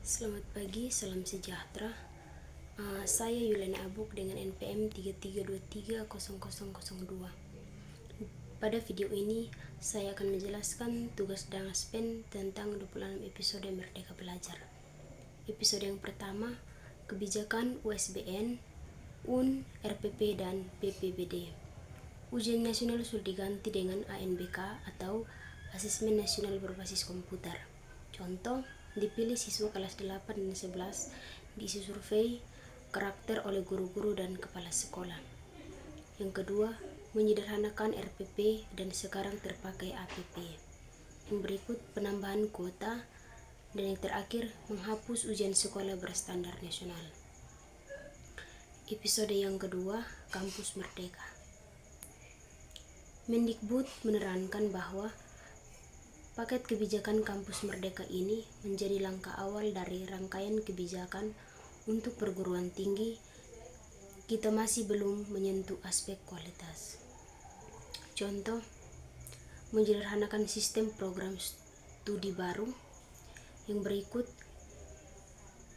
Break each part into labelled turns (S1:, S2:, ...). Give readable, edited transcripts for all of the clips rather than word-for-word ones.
S1: Selamat pagi, salam sejahtera. Saya Yulena Abuk dengan NPM 33230002. Pada video ini, saya akan menjelaskan tugas Dangaspen tentang 26 episode Merdeka Belajar. Episode yang pertama, kebijakan USBN, UN, RPP, dan PPBD. Ujian nasional sudah diganti dengan ANBK atau Asesmen Nasional Berbasis Komputer. Contoh, dipilih siswa kelas 8 dan 11, diisi survei karakter oleh guru-guru dan kepala sekolah. Yang kedua, menyederhanakan RPP dan sekarang terpakai APP. Yang berikut, penambahan kuota. Dan yang terakhir, menghapus ujian sekolah berstandar nasional. Episode yang kedua, Kampus Merdeka. Mendikbud menerangkan bahwa paket kebijakan Kampus Merdeka ini menjadi langkah awal dari rangkaian kebijakan untuk perguruan tinggi. Kita masih belum menyentuh aspek kualitas. Contoh, menyederhanakan sistem program studi baru. Yang berikut,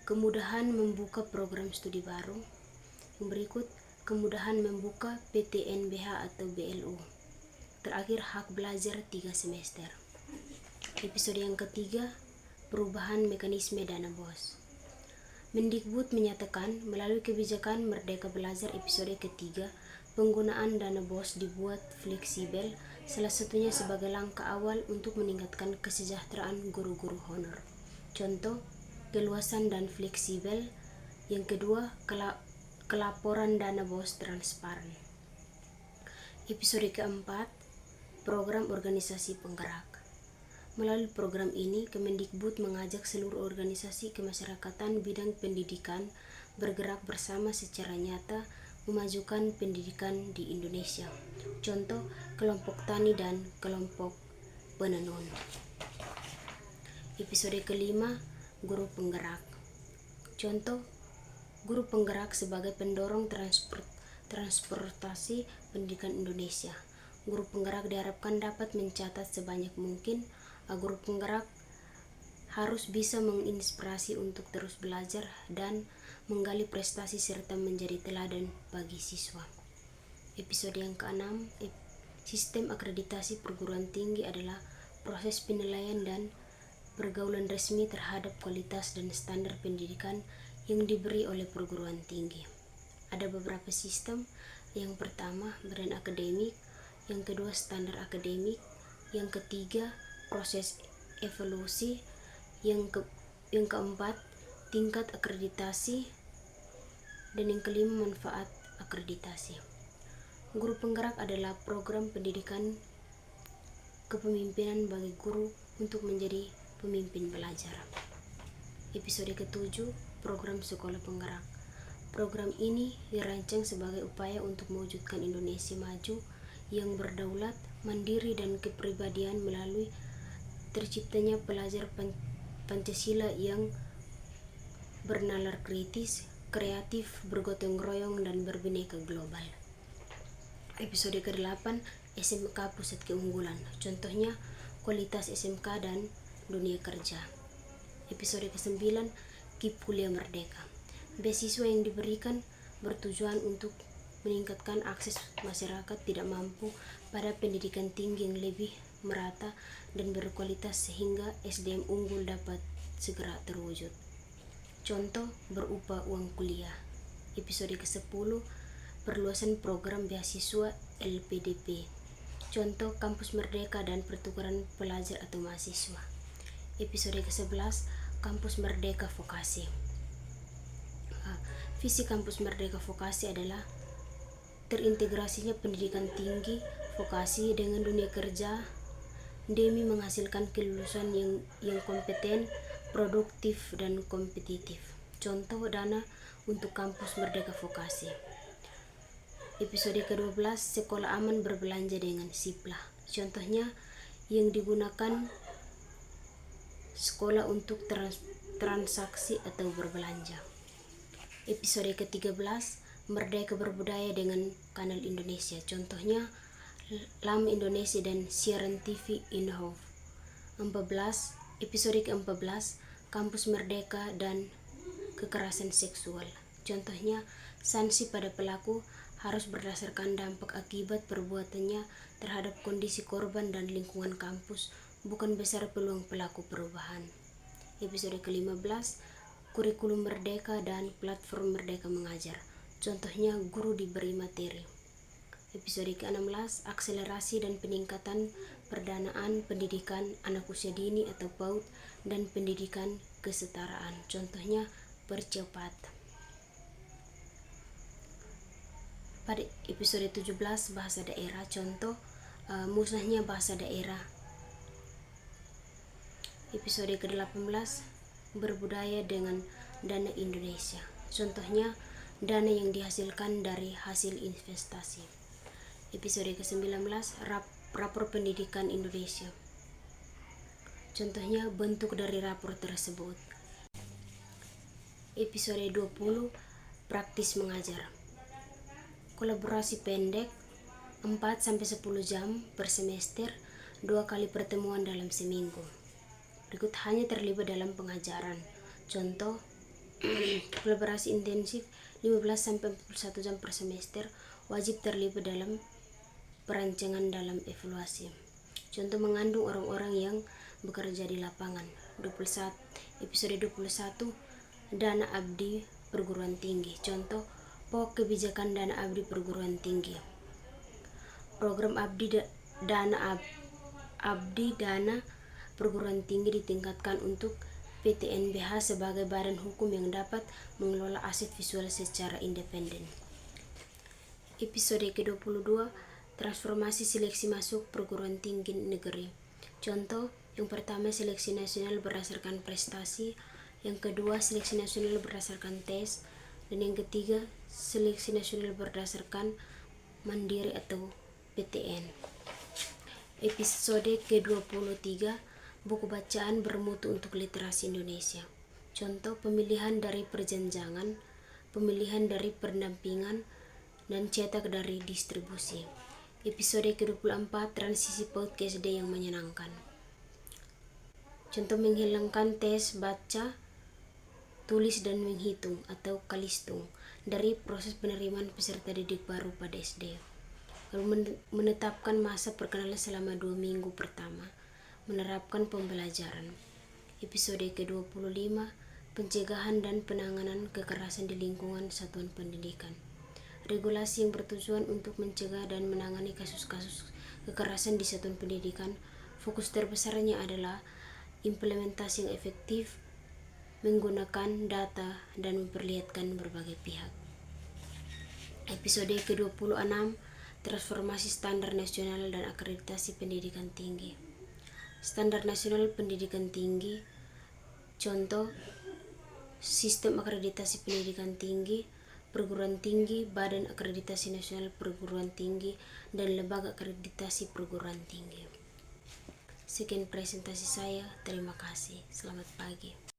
S1: kemudahan membuka program studi baru. Yang berikut, kemudahan membuka PTNBH atau BLU. Terakhir, hak belajar 3 semester. Episode yang ketiga, perubahan mekanisme dana BOS. Mendikbud menyatakan melalui kebijakan Merdeka Belajar episode ketiga, penggunaan dana BOS dibuat fleksibel, salah satunya sebagai langkah awal untuk meningkatkan kesejahteraan guru-guru honor. Contoh, keluasan dan fleksibel. Yang kedua, kelaporan dana BOS transparan. Episode keempat, program organisasi penggerak. Melalui program ini, Kemendikbud mengajak seluruh organisasi kemasyarakatan bidang pendidikan bergerak bersama secara nyata memajukan pendidikan di Indonesia. Contoh, kelompok tani dan kelompok penenun. Episode kelima, guru penggerak. Contoh, guru penggerak sebagai pendorong transportasi pendidikan Indonesia. Guru penggerak diharapkan dapat mencatat sebanyak mungkin. Guru penggerak harus bisa menginspirasi untuk terus belajar dan menggali prestasi serta menjadi teladan bagi siswa. Episode yang keenam, sistem akreditasi perguruan tinggi adalah proses penilaian dan pergaulan resmi terhadap kualitas dan standar pendidikan yang diberi oleh perguruan tinggi. Ada beberapa sistem. Yang pertama, badan akademik. Yang kedua, standar akademik. Yang ketiga, proses evaluasi. Yang keempat, tingkat akreditasi. Dan yang kelima, manfaat akreditasi. Guru penggerak adalah program pendidikan kepemimpinan bagi guru untuk menjadi pemimpin belajar. Episode ketujuh, program sekolah penggerak. Program ini dirancang sebagai upaya untuk mewujudkan Indonesia maju yang berdaulat, mandiri, dan kepribadian melalui terciptanya pelajar Pancasila yang bernalar kritis, kreatif, bergotong royong, dan berbineka global. Episode ke-8, SMK Pusat Keunggulan. Contohnya, kualitas SMK dan dunia kerja. Episode ke-9, KIP Kuliah Merdeka. Beasiswa yang diberikan bertujuan untuk meningkatkan akses masyarakat tidak mampu pada pendidikan tinggi yang lebih merata dan berkualitas sehingga SDM unggul dapat segera terwujud. Contoh, berupa uang kuliah. Episode ke-10, perluasan program beasiswa LPDP. Contoh, kampus merdeka dan pertukaran pelajar atau mahasiswa. Episode ke-11, kampus merdeka vokasi. Visi kampus merdeka vokasi adalah terintegrasinya pendidikan tinggi vokasi dengan dunia kerja demi menghasilkan kelulusan yang kompeten, produktif, dan kompetitif. Contoh dana untuk kampus merdeka vokasi. Episode ke-12, sekolah aman berbelanja dengan Siplah. Contohnya yang digunakan sekolah untuk transaksi atau berbelanja. Episode ke-13, Merdeka Berbudaya dengan Kanal Indonesia. Contohnya Lama Indonesia dan siaran TV Inhove. Episode ke-14, kampus merdeka, dan kekerasan seksual. Contohnya, sanksi pada pelaku harus berdasarkan dampak akibat perbuatannya terhadap kondisi korban dan lingkungan kampus, bukan besar peluang pelaku perubahan. Episode ke-15, kurikulum merdeka dan platform merdeka mengajar. Contohnya, guru diberi materi. Episode ke-16, akselerasi dan peningkatan perdanaan pendidikan anak usia dini atau PAUD dan pendidikan kesetaraan. Contohnya, percepat. Pada episode 17, bahasa daerah. Contoh, musnahnya bahasa daerah. Episode ke-18, berbudaya dengan dana Indonesia. Contohnya, dana yang dihasilkan dari hasil investasi. Episode ke-19, rapor pendidikan Indonesia. Contohnya, bentuk dari rapor tersebut. Episode 20, praktis mengajar. Kolaborasi pendek 4-10 jam per semester, 2 kali pertemuan dalam seminggu. Berikut hanya terlibat dalam pengajaran. Contoh, kolaborasi intensif 15-41 jam per semester, wajib terlibat dalam perancangan dalam evaluasi. Contoh, mengandung orang-orang yang bekerja di lapangan. Episode 21, dana abdi perguruan tinggi. Contoh, pokok kebijakan dana abdi perguruan tinggi. Program dana perguruan tinggi ditingkatkan untuk PTNBH sebagai badan hukum yang dapat mengelola aset visual secara independen. Episode ke-22, transformasi seleksi masuk perguruan tinggi negeri. Contoh, yang pertama, seleksi nasional berdasarkan prestasi. Yang kedua, seleksi nasional berdasarkan tes. Dan yang ketiga, seleksi nasional berdasarkan mandiri atau PTN. Episode ke-23, buku bacaan bermutu untuk literasi Indonesia. Contoh, pemilihan dari perjanjangan, pemilihan dari pendampingan, dan cetak dari distribusi. Episode ke-24, transisi PAUD ke SD yang menyenangkan. Contoh, menghilangkan tes baca, tulis, dan menghitung atau kalistung dari proses penerimaan peserta didik baru pada SD. Lalu menetapkan masa perkenalan selama 2 minggu pertama, menerapkan pembelajaran. Episode ke-25, pencegahan dan penanganan kekerasan di lingkungan satuan pendidikan. Regulasi yang bertujuan untuk mencegah dan menangani kasus-kasus kekerasan di satuan pendidikan. Fokus terbesarnya adalah implementasi yang efektif, menggunakan data, dan memperlihatkan berbagai pihak. Episode ke-26, transformasi standar nasional dan akreditasi pendidikan tinggi. Standar nasional pendidikan tinggi. Contoh, sistem akreditasi pendidikan tinggi, perguruan tinggi, badan akreditasi nasional perguruan tinggi, dan lembaga akreditasi perguruan tinggi. Sekian presentasi saya, terima kasih, selamat pagi.